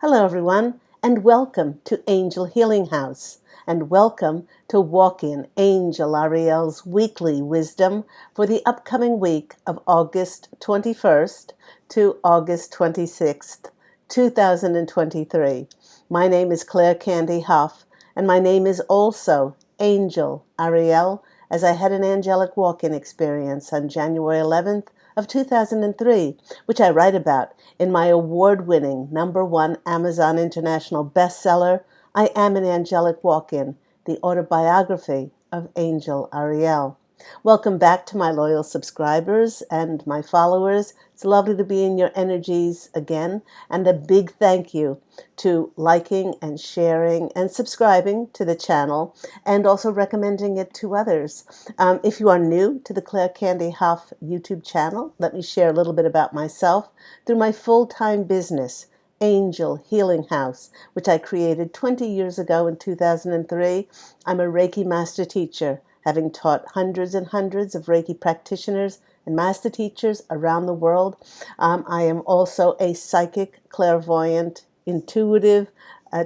Hello, everyone, and welcome to Angel Healing House, and welcome to Walk In Angel Ariel's weekly wisdom for the upcoming week of August 21st to August 26th, 2023. My name is Claire Candy Huff, and my name is also Angel Ariel, as I had an angelic walk-in experience on January 11th of 2003, which I write about in my award-winning #1 Amazon International bestseller, I Am an Angelic Walk-In, the autobiography of Angel Ariel. Welcome back to my loyal subscribers and my followers. It's lovely to be in your energies again, and a big thank you to liking and sharing and subscribing to the channel, and also recommending it to others. If you are new to the Claire Candy Huff YouTube channel, let me share a little bit about myself through my full-time business, Angel Healing House, which I created 20 years ago in 2003. I'm a Reiki master teacher, having taught hundreds and hundreds of Reiki practitioners and master teachers around the world. I am also a psychic, clairvoyant, intuitive,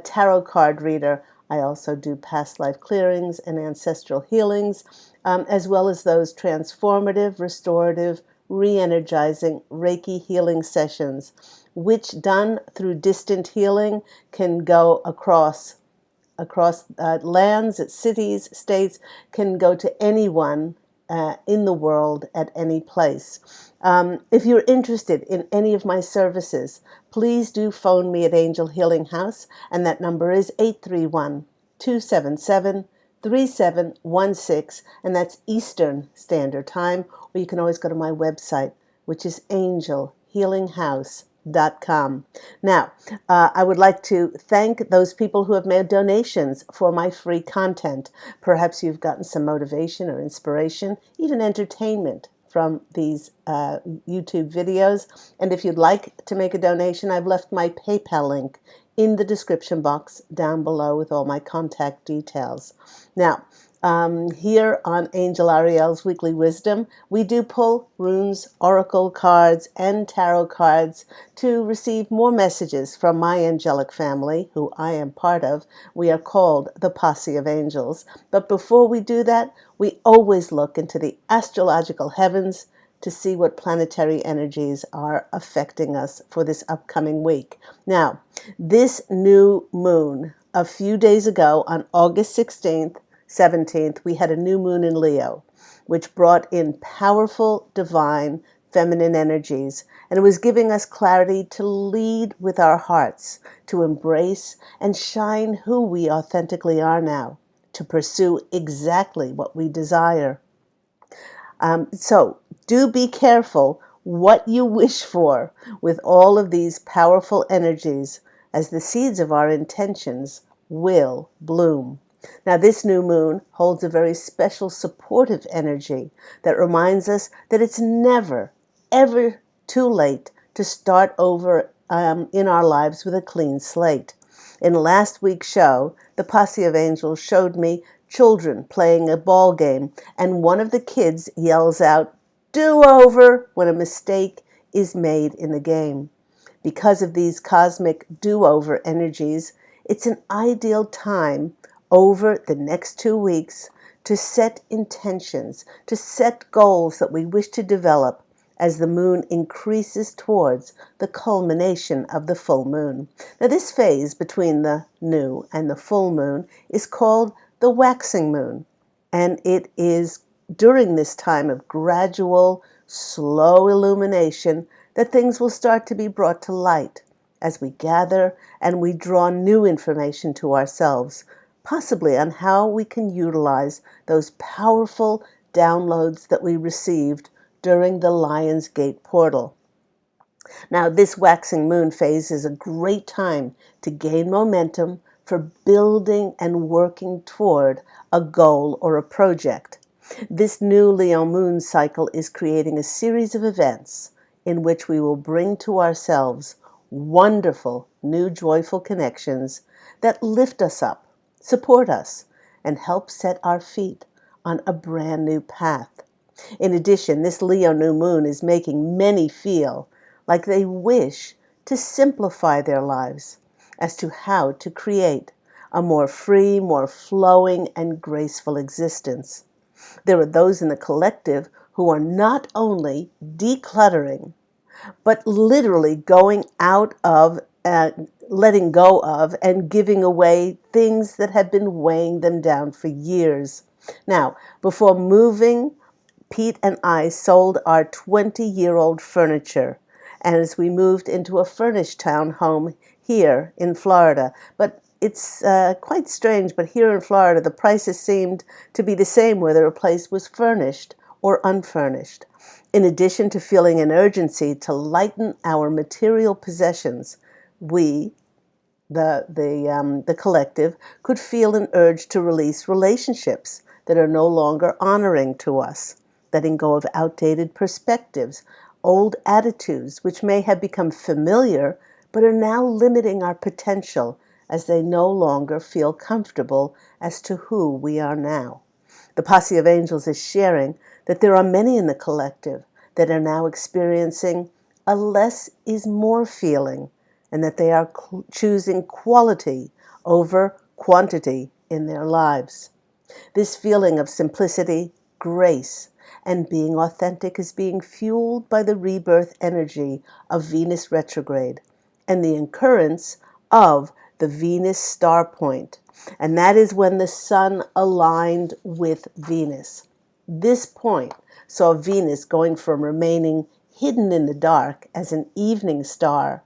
tarot card reader. I also do past life clearings and ancestral healings, as well as those transformative, restorative, re-energizing Reiki healing sessions, which done through distant healing can go across lands, cities, states, can go to anyone in the world at any place. If you're interested in any of my services, please do phone me at Angel Healing House, and that number is 831-277-3716, and that's Eastern Standard Time, or you can always go to my website, which is angelhealinghouse.com. Now, I would like to thank those people who have made donations for my free content. Perhaps you've gotten some motivation or inspiration, even entertainment from these YouTube videos. And if you'd like to make a donation, I've left my PayPal link in the description box down below with all my contact details. Now, here on Angel Ariel's Weekly Wisdom, we do pull runes, oracle cards, and tarot cards to receive more messages from my angelic family, who I am part of. We are called the Posse of Angels. But before we do that, we always look into the astrological heavens to see what planetary energies are affecting us for this upcoming week. Now, this new moon, a few days ago on August 16th, 17th, we had a new moon in Leo, which brought in powerful, divine, feminine energies, and it was giving us clarity to lead with our hearts, to embrace and shine who we authentically are now, to pursue exactly what we desire. So do be careful what you wish for with all of these powerful energies, as the seeds of our intentions will bloom. Now, this new moon holds a very special supportive energy that reminds us that it's never, ever too late to start over in our lives with a clean slate. In last week's show, the Posse of Angels showed me children playing a ball game, and one of the kids yells out, "Do-over," when a mistake is made in the game. Because of these cosmic do-over energies, it's an ideal time over the next 2 weeks to set intentions, to set goals that we wish to develop as the moon increases towards the culmination of the full moon. Now, this phase between the new and the full moon is called the waxing moon, and it is during this time of gradual, slow illumination that things will start to be brought to light as we gather and we draw new information to ourselves, possibly on how we can utilize those powerful downloads that we received during the Lion's Gate portal. Now, this waxing moon phase is a great time to gain momentum for building and working toward a goal or a project. This new Leo moon cycle is creating a series of events in which we will bring to ourselves wonderful, new, joyful connections that lift us up, support us, and help set our feet on a brand new path. In addition, this Leo new moon is making many feel like they wish to simplify their lives as to how to create a more free, more flowing, and graceful existence. There are those in the collective who are not only decluttering, but literally going out of, letting go of, and giving away things that have been weighing them down for years. Now, before moving, Pete and I sold our 20-year-old furniture, and as we moved into a furnished town home here in Florida. But it's quite strange, but here in Florida, the prices seemed to be the same whether a place was furnished or unfurnished. In addition to feeling an urgency to lighten our material possessions, we, the collective, could feel an urge to release relationships that are no longer honoring to us, letting go of outdated perspectives, old attitudes which may have become familiar but are now limiting our potential as they no longer feel comfortable as to who we are now. The Posse of Angels is sharing that there are many in the collective that are now experiencing a less is more feeling, and that they are choosing quality over quantity in their lives. This feeling of simplicity, grace, and being authentic is being fueled by the rebirth energy of Venus retrograde and the occurrence of the Venus star point. And that is when the sun aligned with Venus. This point saw Venus going from remaining hidden in the dark as an evening star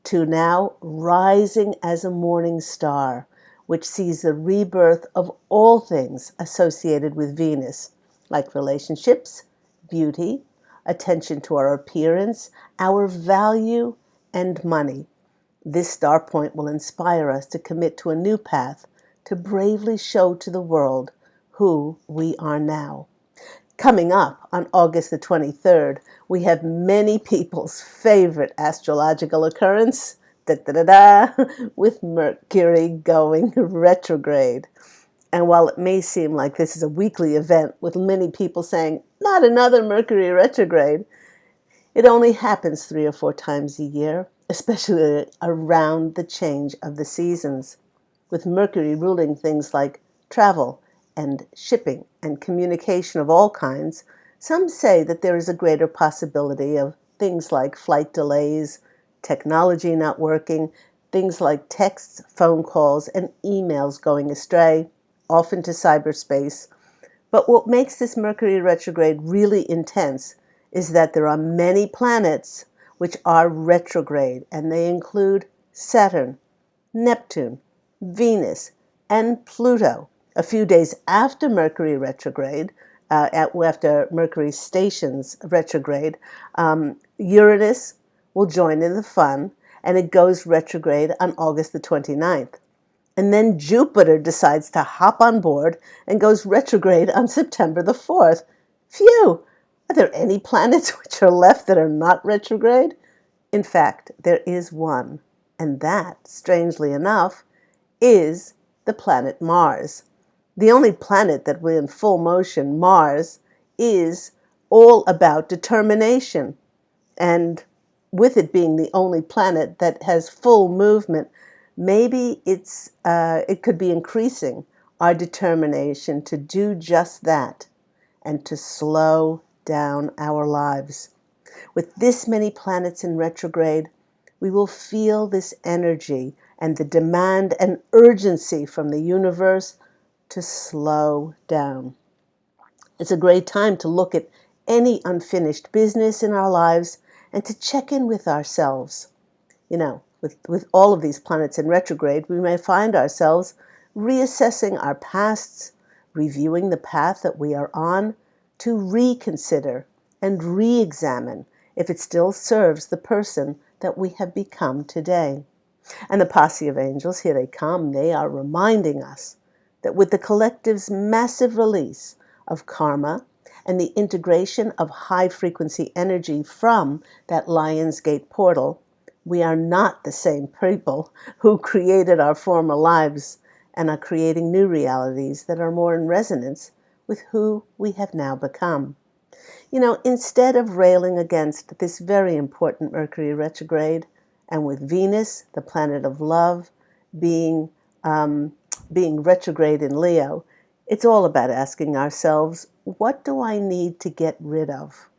to now rising as a morning star, which sees the rebirth of all things associated with Venus, like relationships, beauty, attention to our appearance, our value, and money. This star point will inspire us to commit to a new path, to bravely show to the world who we are now. Coming up on August the 23rd, we have many people's favorite astrological occurrence, with Mercury going retrograde. And while it may seem like this is a weekly event with many people saying, not another Mercury retrograde, it only happens 3 or 4 times a year, especially around the change of the seasons, with Mercury ruling things like travel and shipping and communication of all kinds. Some say that there is a greater possibility of things like flight delays, technology not working, things like texts, phone calls, and emails going astray, off into cyberspace. But what makes this Mercury retrograde really intense is that there are many planets which are retrograde, and they include Saturn, Neptune, Venus, and Pluto. A few days after Mercury retrograde, after Mercury stations retrograde, Uranus will join in the fun, and it goes retrograde on August the 29th. And then Jupiter decides to hop on board and goes retrograde on September the 4th. Phew! Are there any planets which are left that are not retrograde? In fact, there is one, and that, strangely enough, is the planet Mars. The only planet that we're in full motion, Mars, is all about determination. And with it being the only planet that has full movement, maybe it could be increasing our determination to do just that and to slow down our lives. With this many planets in retrograde, we will feel this energy and the demand and urgency from the universe to slow down. It's a great time to look at any unfinished business in our lives and to check in with ourselves. With all of these planets in retrograde, we may find ourselves reassessing our pasts, reviewing the path that we are on, to reconsider and re-examine if it still serves the person that we have become today. And the Posse of Angels, here they come, they are reminding us that with the collective's massive release of karma and the integration of high-frequency energy from that Lion's Gate portal, we are not the same people who created our former lives and are creating new realities that are more in resonance with who we have now become. Instead of railing against this very important Mercury retrograde And with Venus, the planet of love, being, being retrograde in Leo, it's all about asking ourselves, what do I need to get rid of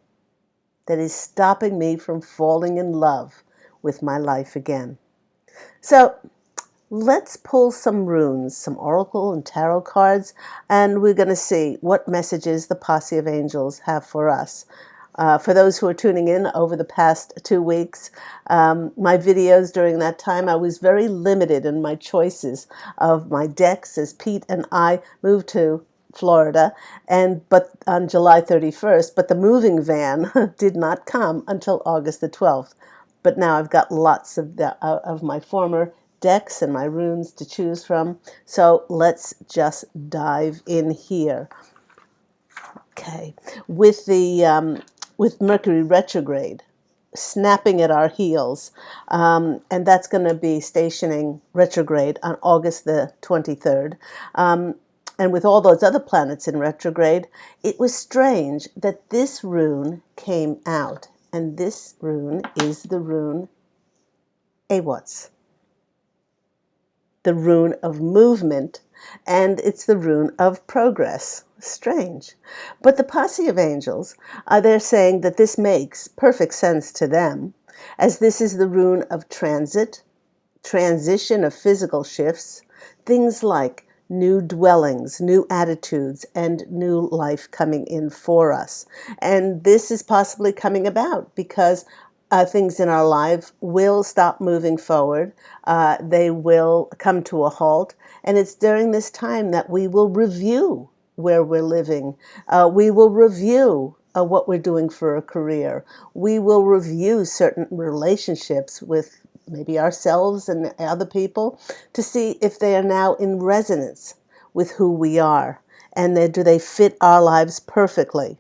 that is stopping me from falling in love with my life again? So let's pull some runes, some oracle and tarot cards, and we're going to see what messages the posse of angels have for us. For those who are tuning in over the past 2 weeks, my videos during that time, I was very limited in my choices of my decks as Pete and I moved to Florida, but on July 31st, but the moving van did not come until August the 12th. But now I've got lots of my former decks and my runes to choose from. So let's just dive in here. Okay, with Mercury retrograde snapping at our heels, and that's going to be stationing retrograde on August the 23rd. And with all those other planets in retrograde, it was strange that this rune came out. And this rune is the rune Awats, the rune of movement, and it's the rune of progress. Strange. But the posse of angels, they're saying that this makes perfect sense to them, as this is the rune of transit, transition of physical shifts, things like new dwellings, new attitudes, and new life coming in for us. And this is possibly coming about because things in our life will stop moving forward. They will come to a halt. And it's during this time that we will review where we're living. We will review what we're doing for a career. We will review certain relationships with maybe ourselves and other people to see if they are now in resonance with who we are, and do they fit our lives perfectly.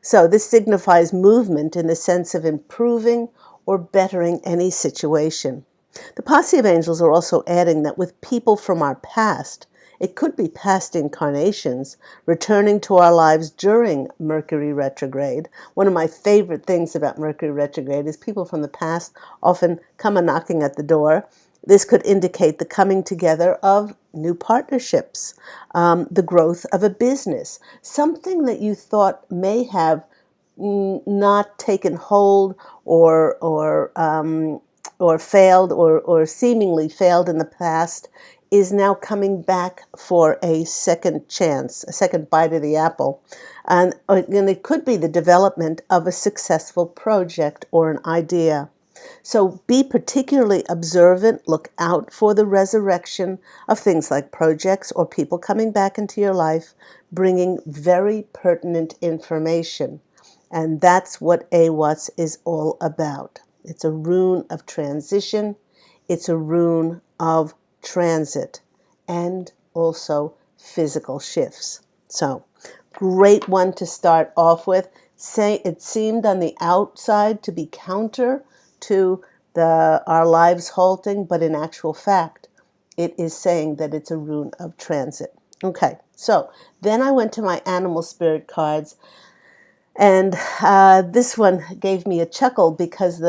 So this signifies movement in the sense of improving or bettering any situation. The posse of angels are also adding that with people from our past, it could be past incarnations, returning to our lives during Mercury retrograde. One of my favorite things about Mercury retrograde is people from the past often come a knocking at the door. This could indicate the coming together of new partnerships, the growth of a business, something that you thought may have not taken hold or failed or seemingly failed in the past is now coming back for a second chance, a second bite of the apple. And it could be the development of a successful project or an idea. So be particularly observant. Look out for the resurrection of things like projects or people coming back into your life, bringing very pertinent information. And that's what Awats is all about. It's a rune of transition. It's a rune of transit and also physical shifts. So great one to start off with. It seemed on the outside to be counter to our lives halting, but in actual fact, it is saying that it's a rune of transit. Okay, so then I went to my animal spirit cards, and this one gave me a chuckle because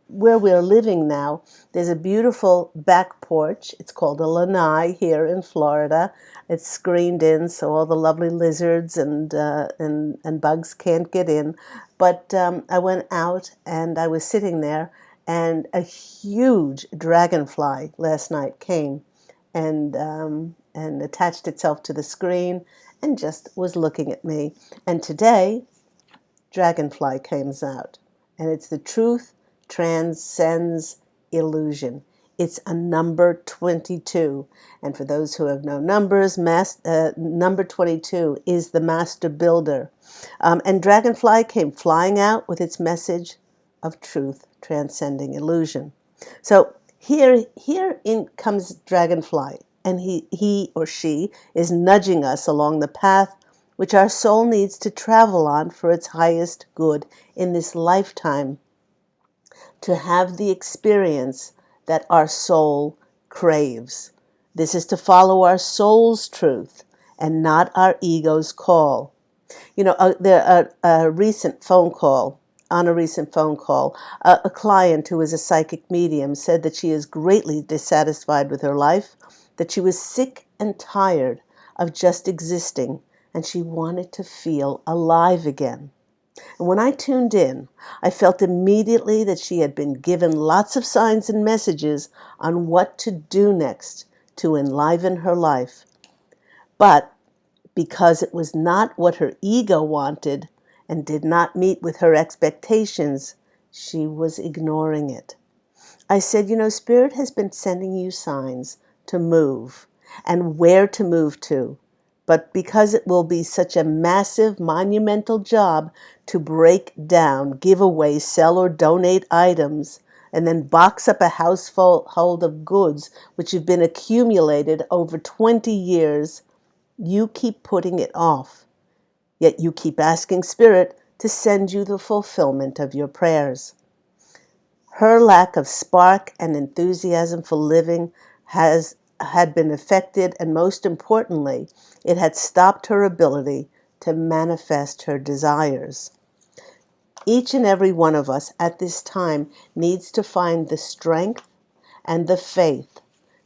where we're living now, there's a beautiful back porch. It's called a lanai here in Florida. It's screened in, so all the lovely lizards and bugs can't get in. But I went out and I was sitting there, and a huge dragonfly last night came and attached itself to the screen and just was looking at me. And today, dragonfly comes out, and it's the truth transcends illusion. It's a number 22, and for those who have no numbers, number 22 is the master builder. And dragonfly came flying out with its message of truth transcending illusion. So here in comes dragonfly, and he or she is nudging us along the path which our soul needs to travel on for its highest good in this lifetime, to have the experience that our soul craves. This is to follow our soul's truth and not our ego's call. A recent phone call on a recent phone call. A client who is a psychic medium said that she is greatly dissatisfied with her life, that she was sick and tired of just existing, and she wanted to feel alive again. And when I tuned in, I felt immediately that she had been given lots of signs and messages on what to do next to enliven her life. But because it was not what her ego wanted and did not meet with her expectations, she was ignoring it. I said, Spirit has been sending you signs to move and where to move to. But because it will be such a massive, monumental job to break down, give away, sell, or donate items, and then box up a household of goods which have been accumulated over 20 years, you keep putting it off. Yet you keep asking Spirit to send you the fulfillment of your prayers. Her lack of spark and enthusiasm for living had been affected, and most importantly, it had stopped her ability to manifest her desires. Each and every one of us at this time needs to find the strength and the faith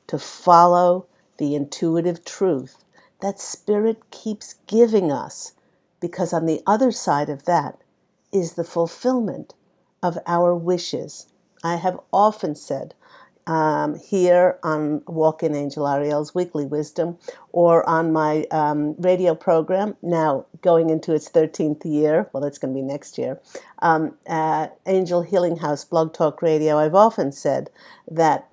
to follow the intuitive truth that Spirit keeps giving us, because on the other side of that is the fulfillment of our wishes. I have often said here on Walk-in Angel Ariel's Weekly Wisdom, or on my radio program, now going into its 13th year, well, it's going to be next year, Angel Healing House Blog Talk Radio, I've often said that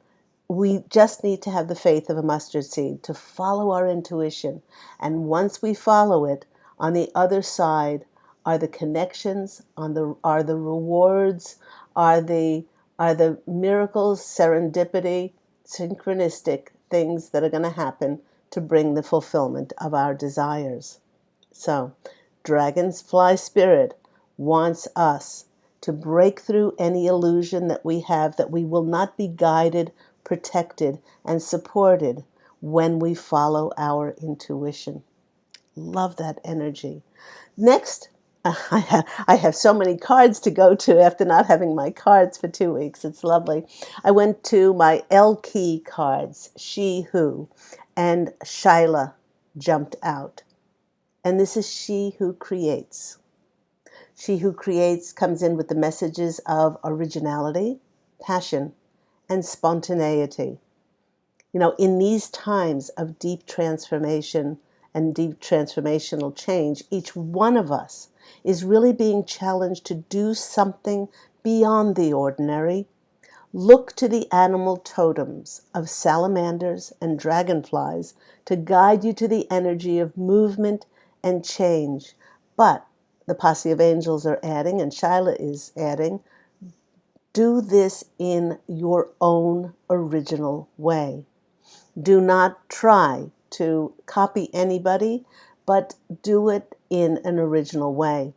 we just need to have the faith of a mustard seed to follow our intuition. And once we follow it, on the other side are the connections, are the rewards, are the miracles, serendipity, synchronistic things that are going to happen to bring the fulfillment of our desires. So, Dragonfly Spirit wants us to break through any illusion that we have that we will not be guided, protected, and supported when we follow our intuition. Love that energy. Next, I have so many cards to go to after not having my cards for 2 weeks. It's lovely. I went to my L-Key cards, She Who, and Shyla jumped out. And this is She Who Creates. She Who Creates comes in with the messages of originality, passion, and spontaneity. In these times of deep transformation and deep transformational change, each one of us is really being challenged to do something beyond the ordinary. Look to the animal totems of salamanders and dragonflies to guide you to the energy of movement and change. But the posse of angels are adding, and Shyla is adding, do this in your own original way. Do not try to copy anybody, but do it in an original way,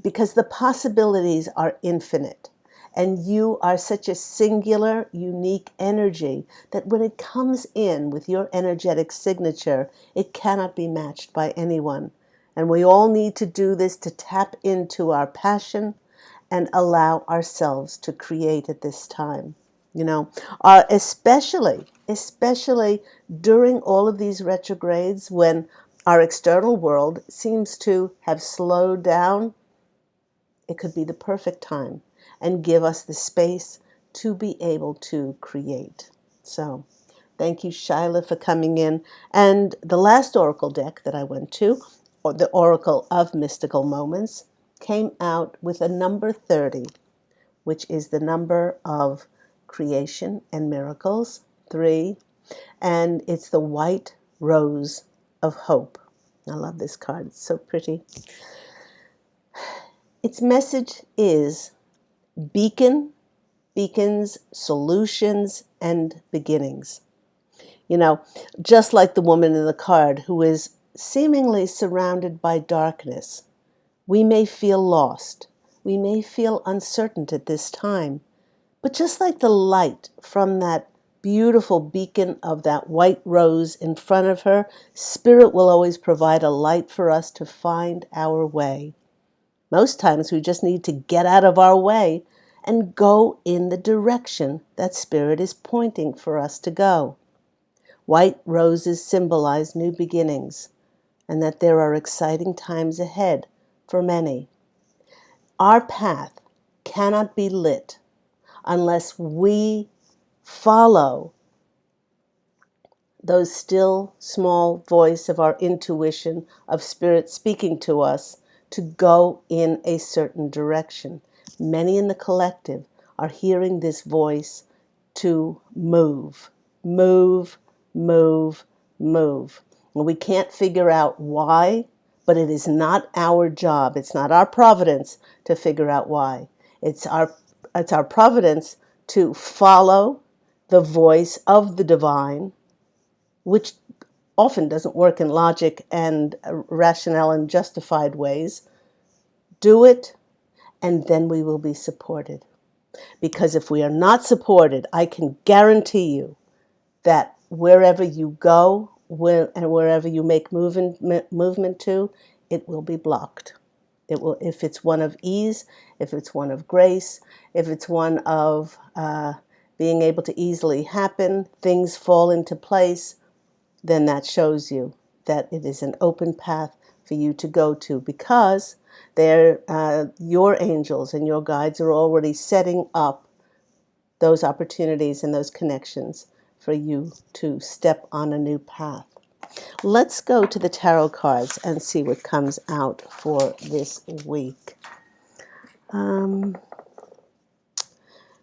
because the possibilities are infinite. And you are such a singular, unique energy that when it comes in with your energetic signature, it cannot be matched by anyone. And we all need to do this to tap into our passion and allow ourselves to create at this time. Especially during all of these retrogrades, when our external world seems to have slowed down, it could be the perfect time and give us the space to be able to create. So, thank you, Shyla, for coming in. And the last oracle deck that I went to, or the Oracle of Mystical Moments, came out with a number 30, which is the number of creation and miracles, 3, and it's the white rose of hope. I love this card. It's so pretty. Its message is beacons, solutions, and beginnings. Just like the woman in the card who is seemingly surrounded by darkness, we may feel lost. We may feel uncertain at this time. But just like the light from that beautiful beacon of that white rose in front of her, Spirit will always provide a light for us to find our way. Most times we just need to get out of our way and go in the direction that Spirit is pointing for us to go. White roses symbolize new beginnings and that there are exciting times ahead for many. Our path cannot be lit unless we follow those still small voice of our intuition, of Spirit speaking to us to go in a certain direction. Many in the collective are hearing this voice to move, move, move, move. And we can't figure out why, but it is not our job. It's not our providence to figure out why. It's our providence to follow the voice of the divine, which often doesn't work in logic and rationale and justified ways. Do it, and then we will be supported. Because if we are not supported, I can guarantee you that wherever you go and wherever you make movement to, it will be blocked. It will, if it's one of ease, if it's one of grace, if it's one of being able to easily happen, things fall into place, then that shows you that it is an open path for you to go to, because your angels and your guides are already setting up those opportunities and those connections for you to step on a new path. Let's go to the tarot cards and see what comes out for this week.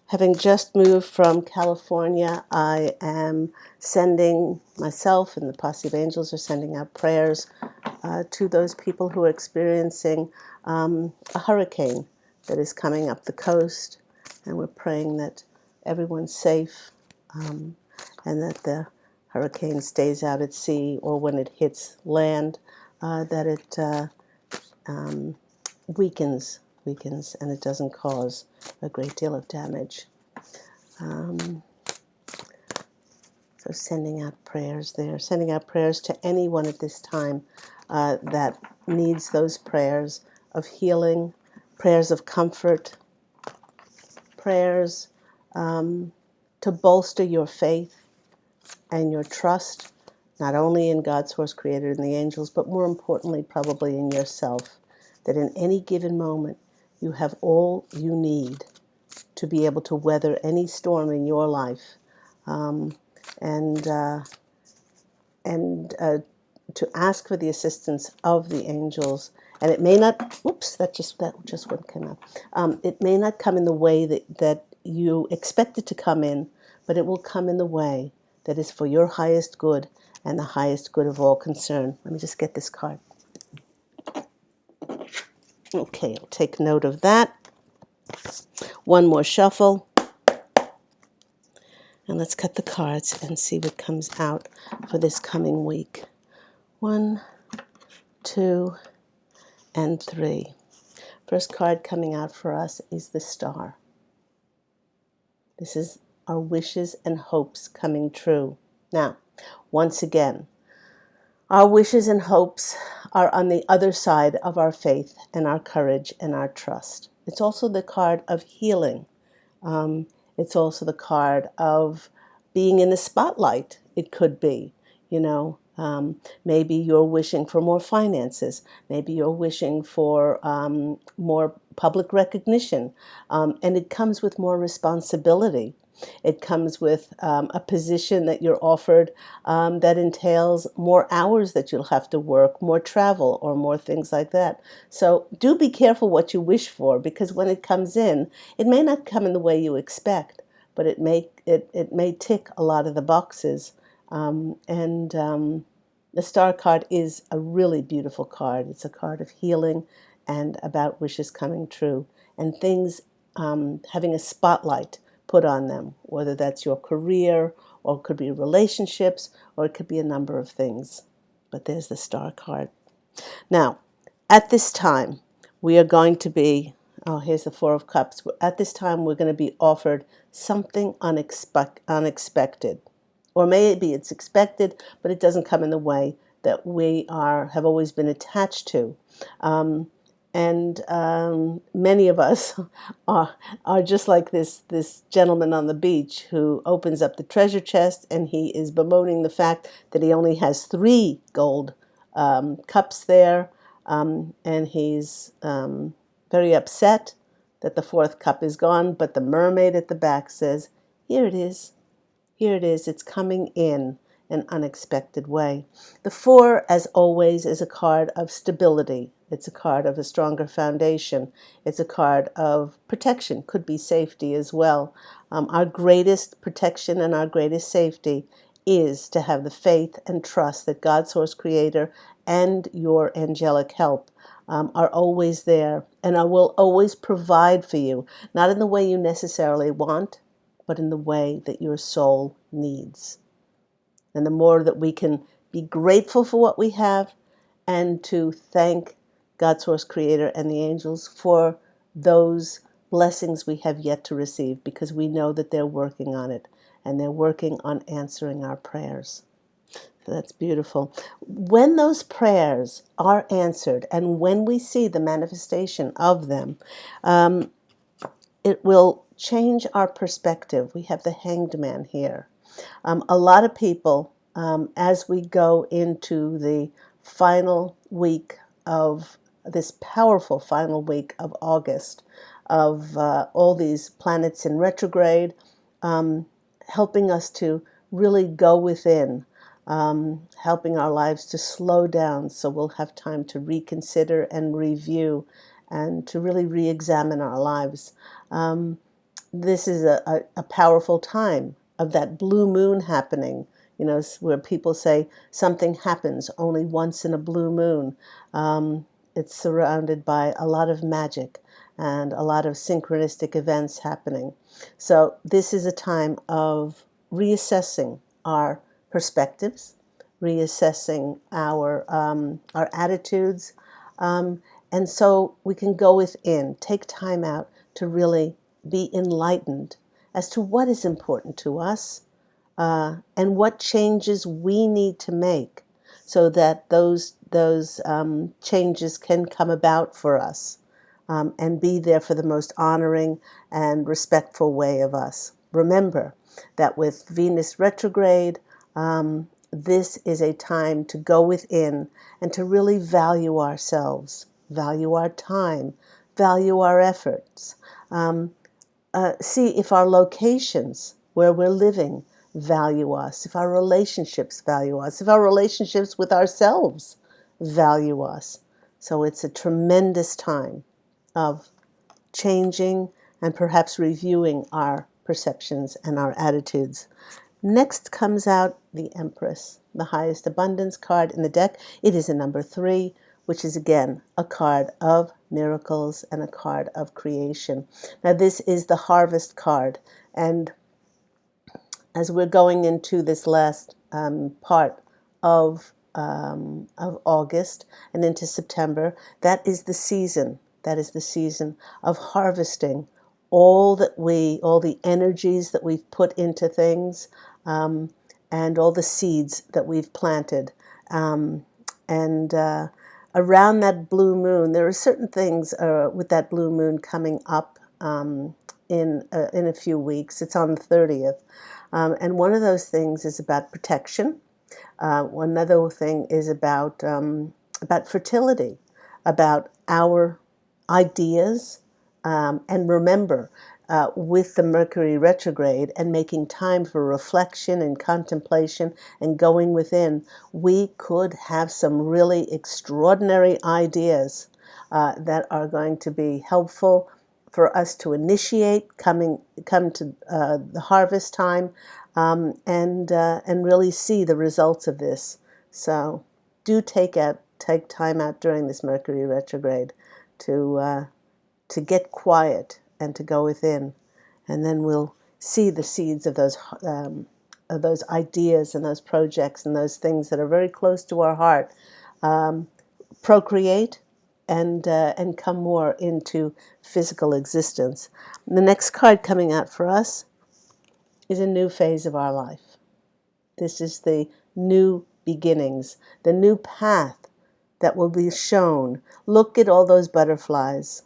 Having just moved from California, I am sending myself and the posse of angels are sending out prayers to those people who are experiencing a hurricane that is coming up the coast. And we're praying that everyone's safe and that the hurricane stays out at sea, or when it hits land, that it weakens and it doesn't cause a great deal of damage. So sending out prayers there, sending out prayers to anyone at this time that needs those prayers of healing, prayers of comfort, prayers to bolster your faith and your trust, not only in God's source creator and the angels, but more importantly, probably in yourself, that in any given moment, you have all you need to be able to weather any storm in your life, and to ask for the assistance of the angels. And it may not, that just one came out. It may not come in the way that you expect it to come in, but it will come in the way that is for your highest good and the highest good of all concerned. Let me just get this card. Okay, I'll take note of that. One more shuffle. And let's cut the cards and see what comes out for this coming week. 1, 2, and 3. First card coming out for us is the Star. This is our wishes and hopes coming true. Now, once again, our wishes and hopes are on the other side of our faith and our courage and our trust. It's also the card of healing. It's also the card of being in the spotlight. It could be, maybe you're wishing for more finances. Maybe you're wishing for more public recognition. And it comes with more responsibility. It comes with a position that you're offered that entails more hours that you'll have to work, more travel, or more things like that. So do be careful what you wish for, because when it comes in, it may not come in the way you expect, but it may tick a lot of the boxes. The Star card is a really beautiful card. It's a card of healing and about wishes coming true and things having a spotlight put on them, whether that's your career, or it could be relationships, or it could be a number of things. But there's the Star card. Now, at this time, we are going to be, here's the Four of Cups. At this time, we're going to be offered something unexpected. Or maybe it's expected, but it doesn't come in the way that we have always been attached to. And many of us are just like this gentleman on the beach who opens up the treasure chest, and he is bemoaning the fact that he only has 3 gold cups there, and he's very upset that the 4th cup is gone. But the mermaid at the back says, "Here it is. Here it is. It's coming in an unexpected way." The 4, as always, is a card of stability. It's a card of a stronger foundation. It's a card of protection, could be safety as well. Our greatest protection and our greatest safety is to have the faith and trust that God, Source Creator, and your angelic help are always there, and I will always provide for you, not in the way you necessarily want, but in the way that your soul needs. And the more that we can be grateful for what we have, and to thank God, Source Creator, and the angels for those blessings we have yet to receive, because we know that they're working on it, and they're working on answering our prayers. So that's beautiful. When those prayers are answered, and when we see the manifestation of them, it will change our perspective. We have the Hanged Man here. A lot of people, as we go into the final week of this powerful final week of August, of all these planets in retrograde, helping us to really go within, helping our lives to slow down so we'll have time to reconsider and review and to really re-examine our lives. This is a powerful time of that blue moon happening, where people say something happens only once in a blue moon. It's surrounded by a lot of magic and a lot of synchronistic events happening. So this is a time of reassessing our perspectives, reassessing our attitudes, and so we can go within, take time out to really be enlightened as to what is important to us, and what changes we need to make so that those changes can come about for us, and be there for the most honoring and respectful way of us. Remember that with Venus retrograde, this is a time to go within and to really value ourselves, value our time, value our efforts. See if our locations where we're living value us, if our relationships value us, if our relationships with ourselves value us. So it's a tremendous time of changing and perhaps reviewing our perceptions and our attitudes. Next comes out the Empress, the highest abundance card in the deck. It is a number 3, which is again a card of miracles and a card of creation. Now this is the harvest card, and as we're going into this last part of August and into September, that is the season. That is the season of harvesting all the energies that we've put into things, and all the seeds that we've planted. And around that blue moon, there are certain things with that blue moon coming up in a few weeks. It's on the 30th. And one of those things is about protection. One other thing is about fertility, about our ideas. And remember, with the Mercury retrograde and making time for reflection and contemplation and going within, we could have some really extraordinary ideas that are going to be helpful for us to initiate come to the harvest time, and really see the results of this. So do take time out during this Mercury retrograde to get quiet and to go within, and then we'll see the seeds of those ideas and those projects and those things that are very close to our heart procreate and come more into physical existence. The next card coming out for us is a new phase of our life. This is the new beginnings, the new path that will be shown. Look at all those butterflies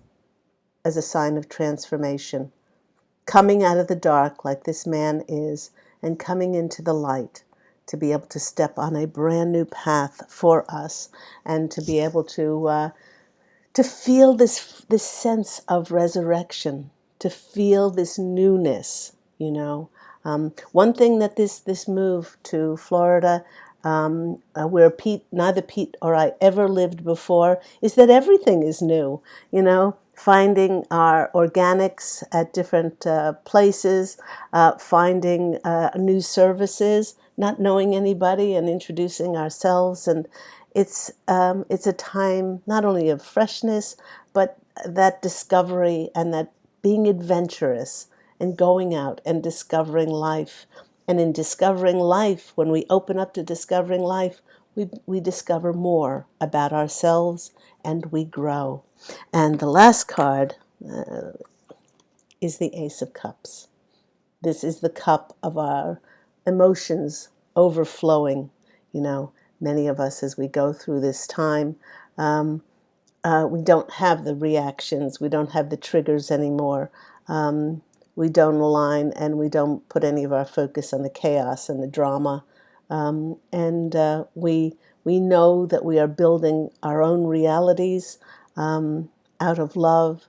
as a sign of transformation, coming out of the dark like this man is, and coming into the light to be able to step on a brand new path for us, and to be able to feel this sense of resurrection, to feel this newness, you know. One thing that this move to Florida, where neither Pete or I ever lived before, is that everything is new, you know. Finding our organics at different places, finding new services, not knowing anybody and introducing ourselves. And it's a time not only of freshness, but that discovery and that being adventurous and going out and discovering life. And in discovering life, when we open up to discovering life, we discover more about ourselves and we grow. And the last card is the Ace of Cups. This is the cup of our emotions overflowing. You know, many of us, as we go through this time, we don't have the reactions, we don't have the triggers anymore. We don't align, and we don't put any of our focus on the chaos and the drama. We know that we are building our own realities out of love,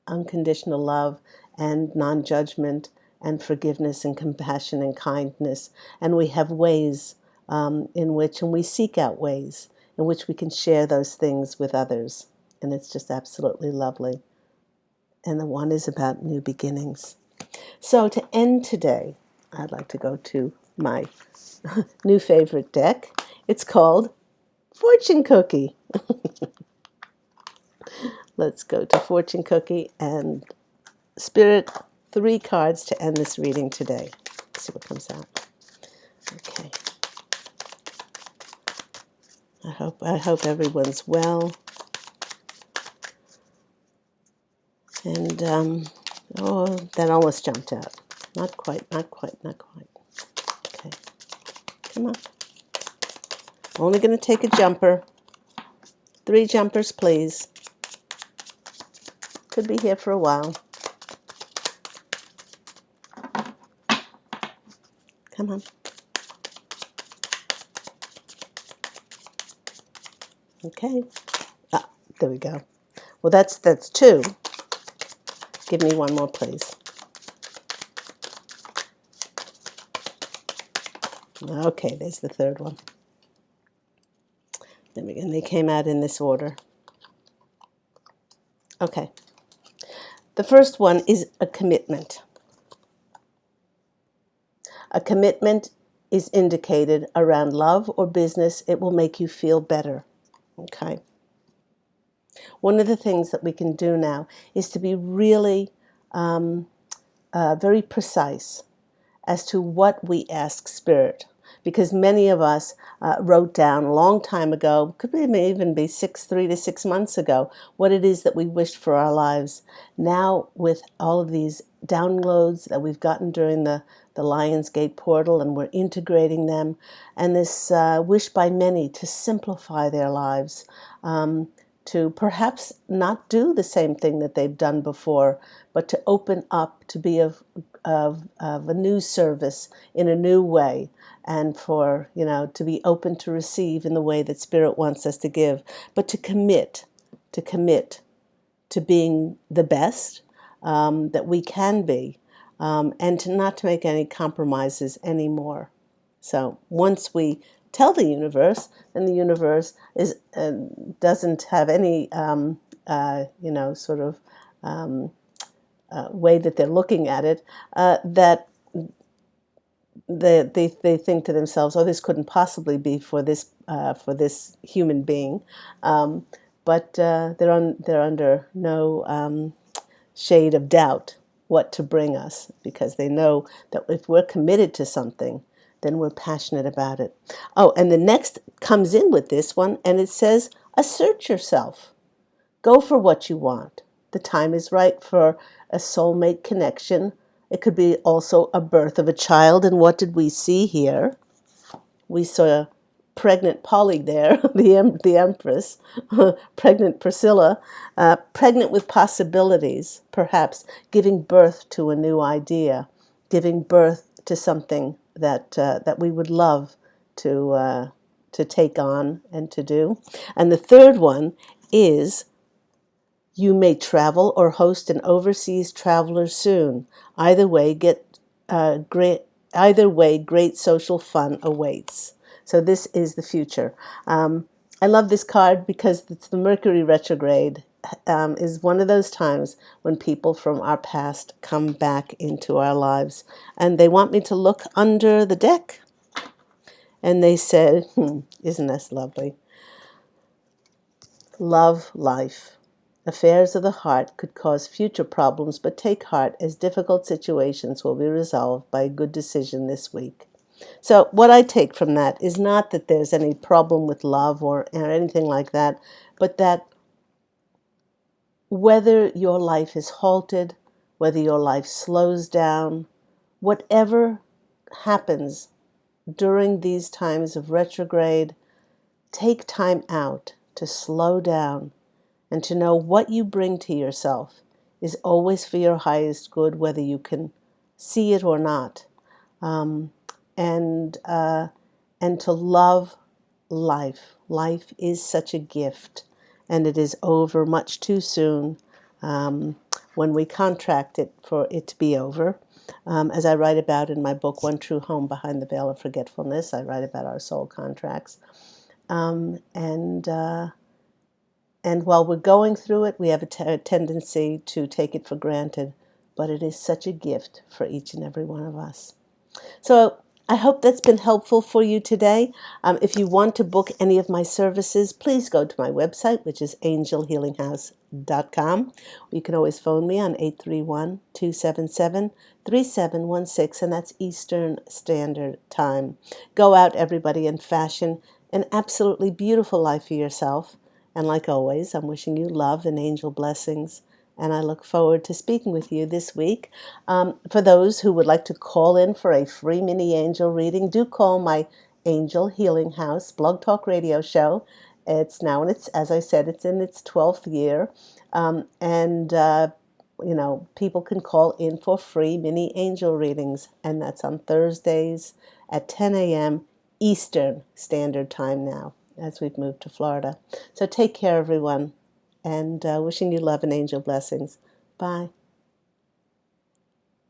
unconditional love, and non-judgment, and forgiveness, and compassion, and kindness. And we have ways in which, and we seek out ways in which we can share those things with others. And it's just absolutely lovely. And the one is about new beginnings. So to end today, I'd like to go to my new favorite deck. It's called Fortune Cookie. Let's go to Fortune Cookie and Spirit, 3 cards to end this reading today. Let's see what comes out. Okay. I hope everyone's well. And oh, that almost jumped out. Not quite. Okay. Come on. Only going to take a jumper. 3 jumpers, please. Could be here for a while. Come on. Okay. Ah, there we go. Well, that's 2. Give me 1 more, please. Okay, there's the 3rd one. And they came out in this order. Okay. The first one is a commitment. A commitment is indicated around love or business. It will make you feel better. Okay. One of the things that we can do now is to be really very precise as to what we ask Spirit. Because many of us wrote down a long time ago, could even be 3 to 6 months ago, what it is that we wished for our lives. Now, with all of these downloads that we've gotten during the Lionsgate portal, and we're integrating them, and this wish by many to simplify their lives, to perhaps not do the same thing that they've done before, but to open up, to be of a new service in a new way, and for, to be open to receive in the way that Spirit wants us to give, but to commit to being the best that we can be, and to not make any compromises anymore. So once we tell the universe, and the universe doesn't have any sort of way that they're looking at it, that they think to themselves, oh, this couldn't possibly be for this human being, but they're under no shade of doubt what to bring us, because they know that if we're committed to something, then we're passionate about it. Oh, and the next comes in with this one, and it says, assert yourself. Go for what you want. The time is right for a soulmate connection. It could be also a birth of a child. And what did we see here? We saw pregnant Polly there, the Empress, pregnant Priscilla, pregnant with possibilities, perhaps giving birth to a new idea, giving birth to something that we would love to take on and to do. And the third one is you may travel or host an overseas traveler soon. Either way, great. Either way, great social fun awaits. So this is the future. I love this card because it's the Mercury retrograde. Is one of those times when people from our past come back into our lives, and they want me to look under the deck. And they said, "Isn't this lovely? Love life. Affairs of the heart could cause future problems, but take heart as difficult situations will be resolved by a good decision this week." So what I take from that is not that there's any problem with love or anything like that, but that whether your life is halted, whether your life slows down, whatever happens during these times of retrograde, take time out to slow down and to know what you bring to yourself is always for your highest good, whether you can see it or not. Um, and to love life. Life is such a gift, and it is over much too soon when we contract it for it to be over. As I write about in my book, One True Home Behind the Veil of Forgetfulness, I write about our soul contracts. Um, and uh, and while we're going through it, we have a tendency to take it for granted, but it is such a gift for each and every one of us. So I hope that's been helpful for you today. If you want to book any of my services, please go to my website, which is angelhealinghouse.com. You can always phone me on 831-277-3716, and that's Eastern Standard Time. Go out, everybody, and fashion an absolutely beautiful life for yourself. And like always, I'm wishing you love and angel blessings. And I look forward to speaking with you this week. For those who would like to call in for a free mini angel reading, do call my Angel Healing House Blog Talk Radio show. It's now, as I said, it's in its 12th year. People can call in for free mini angel readings. And that's on Thursdays at 10 a.m. Eastern Standard Time now, as we've moved to Florida. So take care, everyone. And wishing you love and angel blessings. Bye.